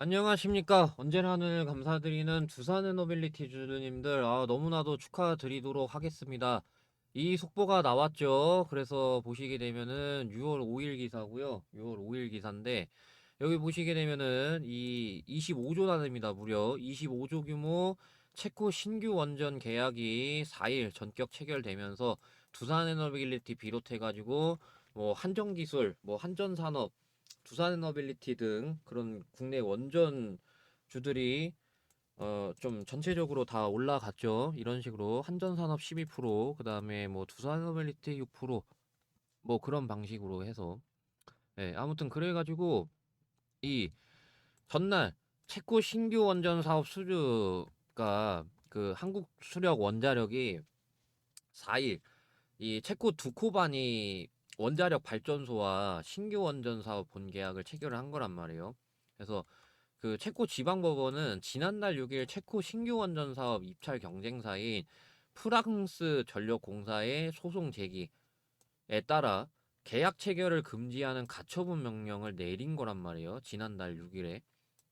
안녕하십니까. 언제나 늘 감사드리는 두산에너빌리티 주주님들, 너무나도 축하드리도록 하겠습니다. 이 속보가 나왔죠. 그래서 보시게 되면은 6월 5일 기사고요. 6월 5일 기사인데, 여기 보시게 되면은 이 25조 단위입니다. 무려 25조 규모 체코 신규 원전 계약이 4일 전격 체결되면서 두산에너빌리티 비롯해가지고 뭐 한정기술, 뭐 한전산업, 두산에너빌리티 등 그런 국내 원전 주들이 좀 전체적으로 다 올라갔죠. 이런 식으로 한전산업 12%, 그다음에 뭐 두산에너빌리티 6%뭐 그런 방식으로 해서 아무튼 그래가지고 이 전날 체코 신규 원전 사업 수주가 그 한국 수력 원자력이 4일 이 체코 두코바니 원자력 발전소와 신규 원전 사업 본계약을 체결을 한 거란 말이에요. 그래서 그 체코 지방법원은 지난달 6일 체코 신규 원전 사업 입찰 경쟁사인 프랑스 전력공사의 소송 제기에 따라 계약 체결을 금지하는 가처분 명령을 내린 거란 말이에요. 지난달 6일에.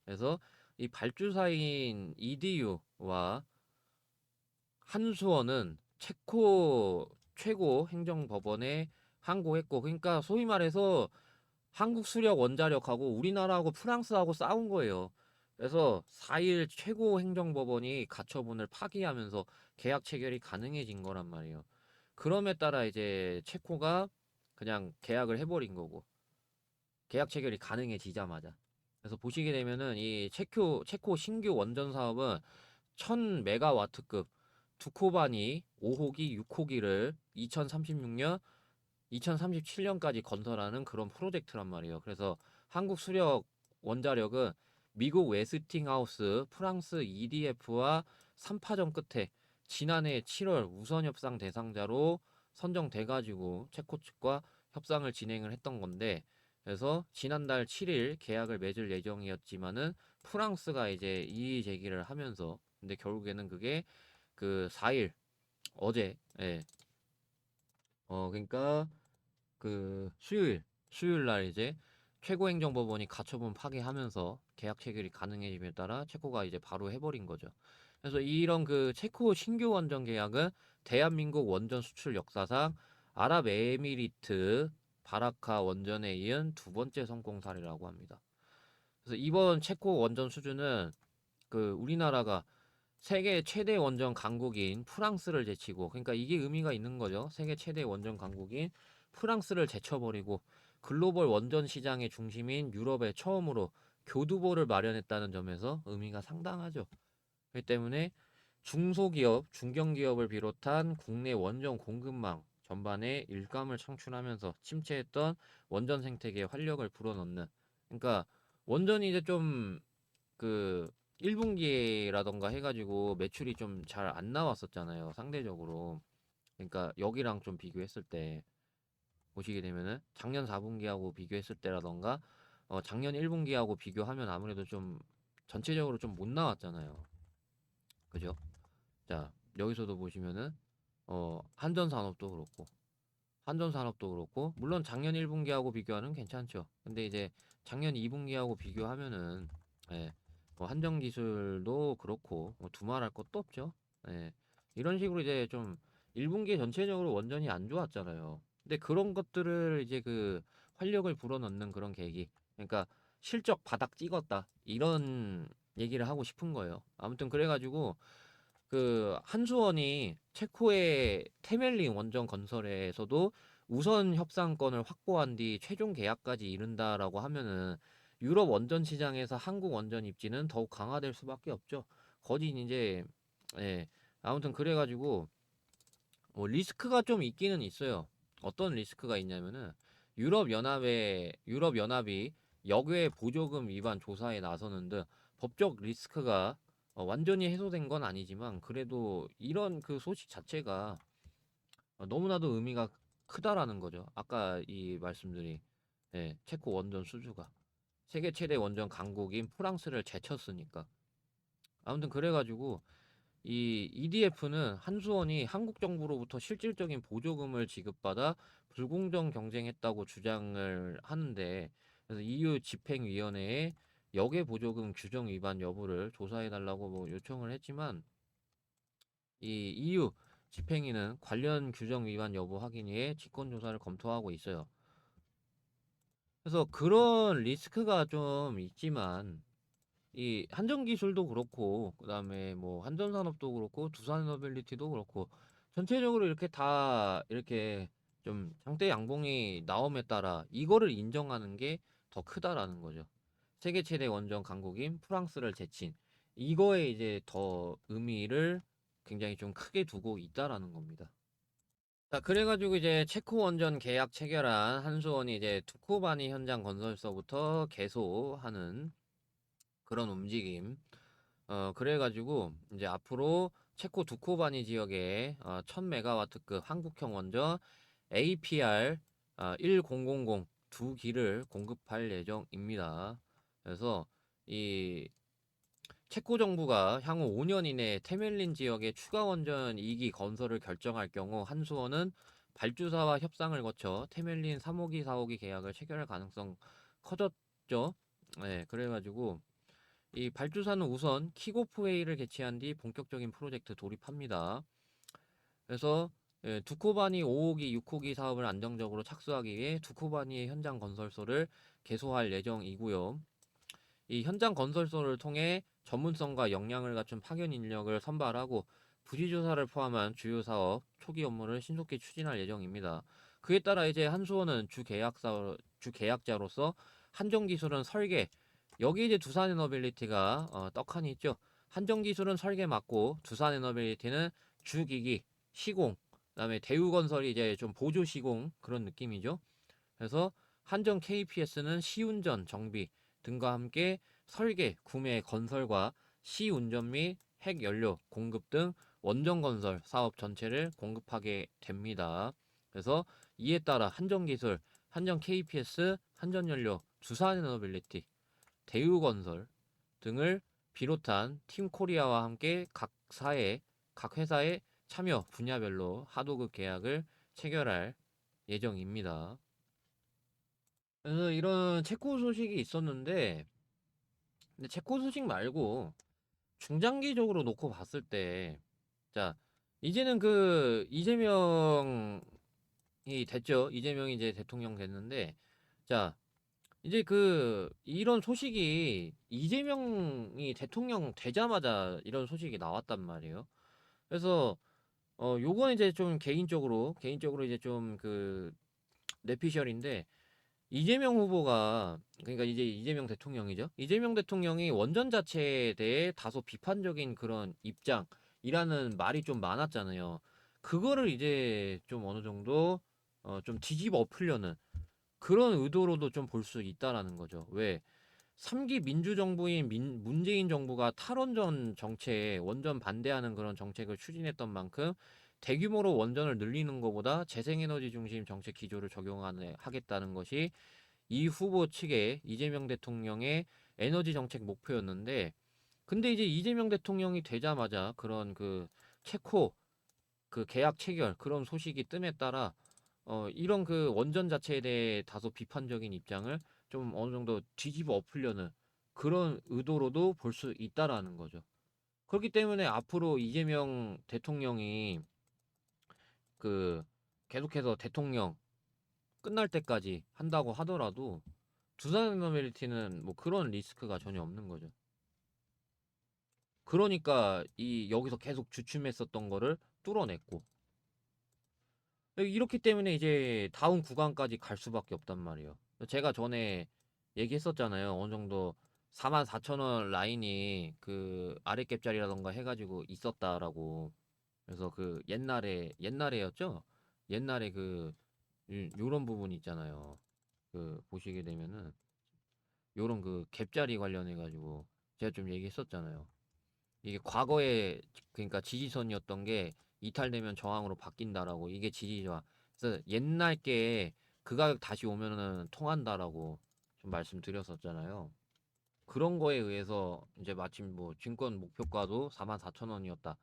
그래서 이 발주사인 EDU와 한수원은 체코 최고 행정법원에 항고했고, 그러니까 소위 말해서 한국 수력 원자력하고 우리나라하고 프랑스하고 싸운 거예요. 그래서 4일 최고 행정법원이 가처분을 파기하면서 계약 체결이 가능해진 거란 말이에요. 그럼에 따라 이제 체코가 그냥 계약을 해버린 거고, 계약 체결이 가능해지자마자. 그래서 보시게 되면은 이 체코 신규 원전 사업은 1000메가와트급 두코바니 5호기, 6호기를 2036년, 2037년까지 건설하는 그런 프로젝트란 말이에요. 그래서 한국 수력 원자력은 미국 웨스팅하우스, 프랑스 EDF와 3파전 끝에 지난해 7월 우선 협상 대상자로 선정돼가지고 체코 측과 협상을 진행을 했던 건데, 그래서 지난달 7일 계약을 맺을 예정이었지만은 프랑스가 이제 이의 제기를 하면서, 근데 결국에는 그게 그 4일 어제, 그러니까 그 수요일 날 이제 최고행정법원이 가처분 파기하면서 계약 체결이 가능해짐에 따라 체코가 이제 바로 해버린 거죠. 그래서 이런 그 체코 신규 원전 계약은 대한민국 원전 수출 역사상 아랍에미리트 바라카 원전에 이은 두 번째 성공 사례라고 합니다. 그래서 이번 체코 원전 수주는 그 우리나라가 세계 최대 원전 강국인 프랑스를 제치고, 그러니까 이게 의미가 있는 거죠. 세계 최대 원전 강국인 프랑스를 제쳐버리고 글로벌 원전 시장의 중심인 유럽에 처음으로 교두보를 마련했다는 점에서 의미가 상당하죠. 그렇기 때문에 중소기업, 중견기업을 비롯한 국내 원전 공급망 전반에 일감을 창출하면서 침체했던 원전 생태계에 활력을 불어넣는, 그러니까 원전이 이제 좀 그 1분기라던가 해가지고 매출이 좀 잘 안 나왔었잖아요, 상대적으로. 그러니까 여기랑 좀 비교했을 때 보시게 되면은 작년 4분기하고 비교했을 때라던가 작년 1분기하고 비교하면 아무래도 좀 전체적으로 좀 못 나왔잖아요. 그죠? 자, 여기서도 보시면은 한전산업도 그렇고 물론 작년 1분기하고 비교하는 괜찮죠. 근데 이제 작년 2분기하고 비교하면은 예, 뭐 한전기술도 그렇고 뭐 두말할 것도 없죠. 예, 이런 식으로 이제 좀 1분기 전체적으로 원전이 안 좋았잖아요. 근데 그런 것들을 이제 그 활력을 불어넣는 그런 계기, 그러니까 실적 바닥 찍었다 이런 얘기를 하고 싶은 거예요. 아무튼 그래가지고 그 한수원이 체코의 테멜린 원전 건설에서도 우선 협상권을 확보한 뒤 최종 계약까지 이른다라고 하면은 유럽 원전 시장에서 한국 원전 입지는 더욱 강화될 수밖에 없죠. 거진 이제 예, 아무튼 그래가지고 뭐 리스크가 좀 있기는 있어요. 어떤 리스크가 있냐면은 유럽 연합이 역외 보조금 위반 조사에 나서는 등 법적 리스크가 완전히 해소된 건 아니지만, 그래도 이런 그 소식 자체가 너무나도 의미가 크다라는 거죠. 아까 이 말씀드린 체코 원전 수주가 세계 최대 원전 강국인 프랑스를 제쳤으니까. 아무튼 그래가지고 이 EDF는 한수원이 한국 정부로부터 실질적인 보조금을 지급받아 불공정 경쟁했다고 주장을 하는데, 그래서 EU 집행위원회에 역외 보조금 규정 위반 여부를 조사해 달라고 뭐 요청을 했지만 이 EU 집행위는 관련 규정 위반 여부 확인 위해 직권 조사를 검토하고 있어요. 그래서 그런 리스크가 좀 있지만 이 한전기술도 그렇고 그다음에 뭐 한전산업도 그렇고 두산에너빌리티도 그렇고 전체적으로 이렇게 다 이렇게 좀 장대 양봉이 나옴에 따라 이거를 인정하는 게 더 크다라는 거죠. 세계 최대 원전 강국인 프랑스를 제친 이거에 이제 더 의미를 굉장히 좀 크게 두고 있다라는 겁니다. 자, 그래가지고 이제 체코 원전 계약 체결한 한수원이 이제 두코바니 현장 건설서부터 개소하는 그런 움직임. 그래가지고 이제 앞으로 체코 두코바니 지역에 1000메가와트급 한국형 원전 APR 1000 두 기를 공급할 예정입니다. 그래서 이 체코 정부가 향후 5년 이내에 테멜린 지역에 추가 원전 2기 건설을 결정할 경우 한수원은 발주사와 협상을 거쳐 테멜린 3호기, 4호기 계약을 체결할 가능성 커졌죠. 네, 그래가지고 이 발주사는 우선 킥오프 회의를 개최한 뒤 본격적인 프로젝트 돌입합니다. 그래서 두코바니 5호기, 6호기 사업을 안정적으로 착수하기 위해 두코바니의 현장 건설소를 개소할 예정이고요. 이 현장 건설소를 통해 전문성과 역량을 갖춘 파견 인력을 선발하고 부지조사를 포함한 주요 사업 초기 업무를 신속히 추진할 예정입니다. 그에 따라 이제 한수원은 주 계약자로서 한정기술은 설계, 여기 이제 두산에너빌리티가 떡하니 있죠. 한정기술은 설계 맡고 두산에너빌리티는 주기기, 시공, 그다음에 대우건설이 이제 좀 보조 시공 그런 느낌이죠. 그래서 한정 KPS는 시운전 정비 등과 함께 설계, 구매, 건설과 시운전 및 핵연료 공급 등 원전 건설 사업 전체를 공급하게 됩니다. 그래서 이에 따라 한정기술, 한정 KPS, 한전연료, 두산에너빌리티, 대우건설 등을 비롯한 팀코리아와 함께 각 회사의 참여 분야별로 하도급 계약을 체결할 예정입니다. 그래서 이런 체코 소식이 있었는데, 근데 체코 소식 말고 중장기적으로 놓고 봤을 때, 자, 이제는 그 이재명이 됐죠. 이재명이 이제 대통령 됐는데, 자, 이제 그 이런 소식이 이재명이 대통령 되자마자 이런 소식이 나왔단 말이에요. 그래서 요건 이제 좀 개인적으로 이제 좀 그 뇌피셜인데 이재명 후보가 그러니까 이제 이재명 대통령이죠. 이재명 대통령이 원전 자체에 대해 다소 비판적인 그런 입장이라는 말이 좀 많았잖아요. 그거를 이제 좀 어느 정도 좀 뒤집어 엎으려는 그런 의도로도 좀 볼 수 있다라는 거죠. 왜? 3기 민주정부인 문재인 정부가 탈원전 정책에 원전 반대하는 그런 정책을 추진했던 만큼 대규모로 원전을 늘리는 것보다 재생에너지 중심 정책 기조를 적용하겠다는 것이 이 후보 측의 이재명 대통령의 에너지 정책 목표였는데 근데 이제 이재명 대통령이 되자마자 그런 그 체코 그 계약 체결 그런 소식이 뜸에 따라 이런 그 원전 자체에 대해 다소 비판적인 입장을 좀 어느 정도 뒤집어 엎으려는 그런 의도로도 볼 수 있다라는 거죠. 그렇기 때문에 앞으로 이재명 대통령이 그 계속해서 대통령 끝날 때까지 한다고 하더라도 두산에너빌리티는 뭐 그런 리스크가 전혀 없는 거죠. 그러니까 이 여기서 계속 주춤했었던 거를 뚫어냈고 이렇기 때문에 이제 다음 구간까지 갈 수밖에 없단 말이에요. 제가 전에 얘기했었잖아요. 어느 정도 44,000원 라인이 그 아랫갭자리라던가 해가지고 있었다라고. 그래서 그 옛날에였죠? 옛날에 그 요런 부분 있잖아요. 그 보시게 되면은 요런 그 갭자리 관련해가지고 제가 좀 얘기했었잖아요. 이게 과거에 그러니까 지지선이었던 게 이탈되면 저항으로 바뀐다라고 이게 지지저항. 그래서 옛날 게 그 가격 다시 오면은 통한다라고 좀 말씀드렸었잖아요. 그런 거에 의해서 이제 마침 뭐 증권 목표가도 44,000원이었다.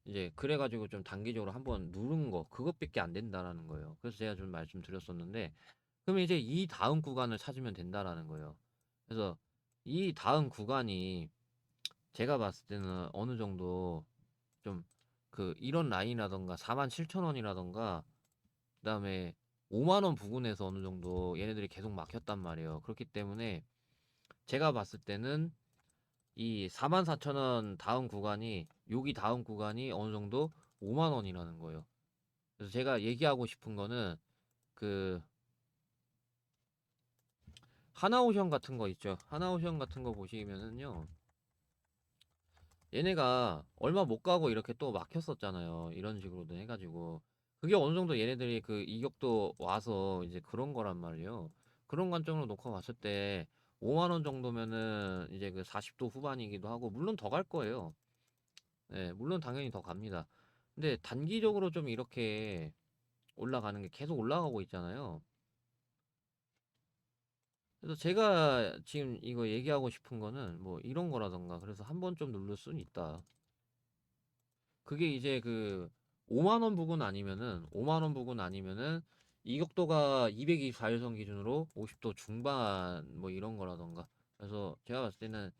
이제 그래가지고 좀 단기적으로 한번 누른 거 그것밖에 안 된다라는 거예요. 그래서 제가 좀 말씀드렸었는데 그러면 이제 이 다음 구간을 찾으면 된다라는 거예요. 그래서 이 다음 구간이 제가 봤을 때는 어느 정도 좀 이런 라인이라던가 47,000원이라던가 그다음에 5만 원 부근에서 어느 정도 얘네들이 계속 막혔단 말이에요. 그렇기 때문에 제가 봤을 때는 이 44,000원 다음 구간이 여기 다음 구간이 어느 정도 5만 원이라는 거예요. 그래서 제가 얘기하고 싶은 거는 그 하나오션 같은 거 있죠. 하나오션 같은 거 보시면은요. 얘네가 얼마 못 가고 이렇게 또 막혔었잖아요. 이런 식으로도 해가지고. 그게 어느 정도 얘네들이 그 이격도 와서 이제 그런 거란 말이에요. 그런 관점으로 놓고 봤을 때 5만 원 정도면은 이제 그 40도 후반이기도 하고, 물론 더 갈 거예요. 네, 물론 당연히 더 갑니다. 근데 단기적으로 좀 이렇게 올라가는 게 계속 올라가고 있잖아요. 그래서 제가 지금 이거 얘기하고 싶은 거는 뭐 이런 거라던가, 그래서 한번 좀 누를 수는 있다. 그게 이제 그 5만 원 부근 아니면은 5만 원 부근 아니면은 이격도가 224일선 기준으로 50도 중반 뭐 이런 거라던가. 그래서 제가 봤을 때는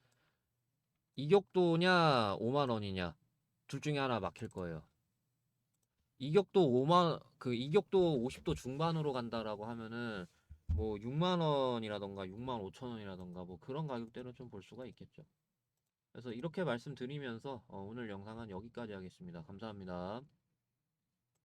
이격도냐 5만 원이냐 둘 중에 하나 막힐 거예요. 이격도 5만 그 이격도 50도 중반으로 간다라고 하면은 뭐 6만 원이라던가 6만 5천 원이라던가 뭐 그런 가격대로 좀 볼 수가 있겠죠. 그래서 이렇게 말씀드리면서 오늘 영상은 여기까지 하겠습니다. 감사합니다.